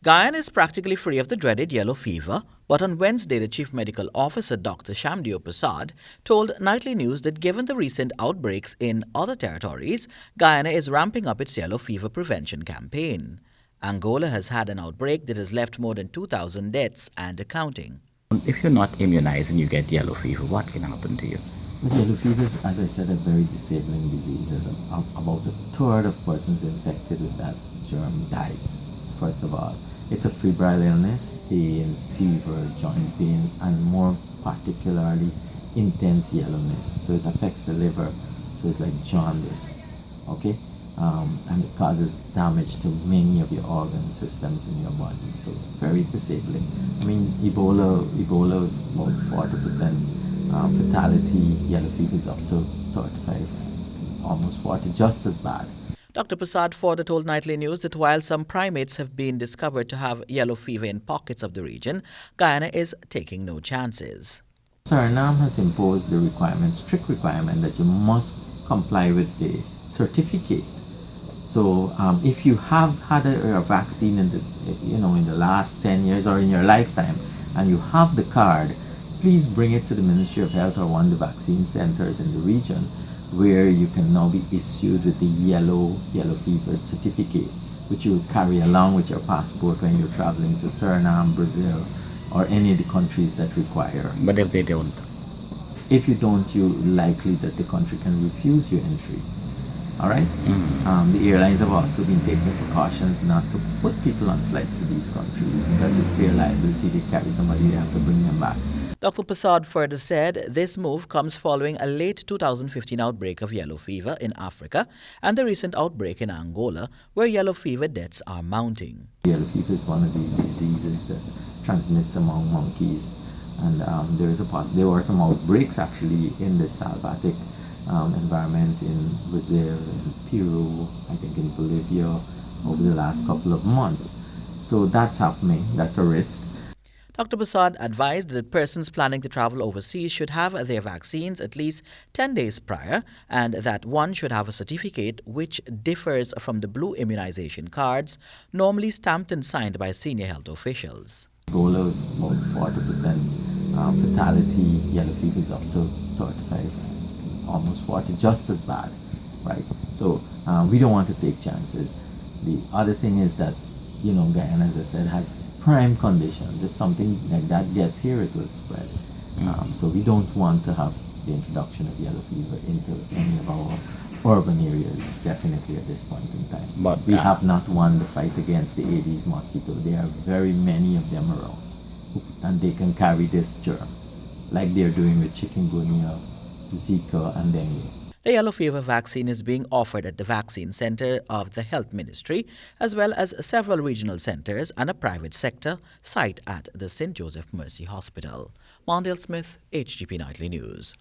Guyana is practically free of the dreaded yellow fever, but on Wednesday, the Chief Medical Officer, Dr. Shamdeo Prasad, told Nightly News that given the recent outbreaks in other territories, Guyana is ramping up its yellow fever prevention campaign. Angola has had an outbreak that has left more than 2,000 deaths and counting. If you're not immunized and you get yellow fever, what can happen to you? With yellow fever is, as I said, a very disabling disease. As about a third of persons infected with that germ dies. First of all, it's a febrile illness, pains, fever, joint pains, and more particularly intense yellowness. So it affects the liver, so it's like jaundice, okay? And it causes damage to many of your organ systems in your body. So it's very disabling. I mean, Ebola is about 40% fatality. Yellow fever is up to 35, almost 40, just as bad. Dr. Prasad further told Nightly News that while some primates have been discovered to have yellow fever in pockets of the region, Guyana is taking no chances. Suriname has imposed the strict requirement that you must comply with the certificate. So if you have had a vaccine in the last 10 years or in your lifetime, and you have the card, please bring it to the Ministry of Health or one of the vaccine centers in the region, where you can now be issued with the yellow fever certificate, which you carry along with your passport when you're traveling to Suriname, Brazil, or any of the countries that require. But if they don't? If you don't, you're likely that the country can refuse your entry. All right? Mm-hmm. The airlines have also been taking precautions not to put people on flights to these countries because it's their liability. They carry somebody, they have to bring them back. Dr. Prasad further said this move comes following a late 2015 outbreak of yellow fever in Africa and the recent outbreak in Angola, where yellow fever deaths are mounting. Yellow fever is one of these diseases that transmits among monkeys, and there were some outbreaks actually in the salviatic environment in Brazil, in Peru, I think in Bolivia over the last couple of months. So that's happening. That's a risk. Dr. Prasad advised that persons planning to travel overseas should have their vaccines at least 10 days prior, and that one should have a certificate which differs from the blue immunization cards normally stamped and signed by senior health officials. Ebola is about 40% fatality. Yellow fever is up to 35, almost 40, just as bad, right? So we don't want to take chances. The other thing is that, Guyana, as I said, has prime conditions. If something like that gets here, it will spread. So we don't want to have the introduction of yellow fever into any of our urban areas, definitely at this point in time. But we have not won the fight against the Aedes mosquito. There are very many of them around, and they can carry this germ, like they're doing with chikungunya, Zika, and dengue. The yellow fever vaccine is being offered at the Vaccine Center of the Health Ministry, as well as several regional centers and a private sector site at the St. Joseph Mercy Hospital. Mondale Smith, HGP Nightly News.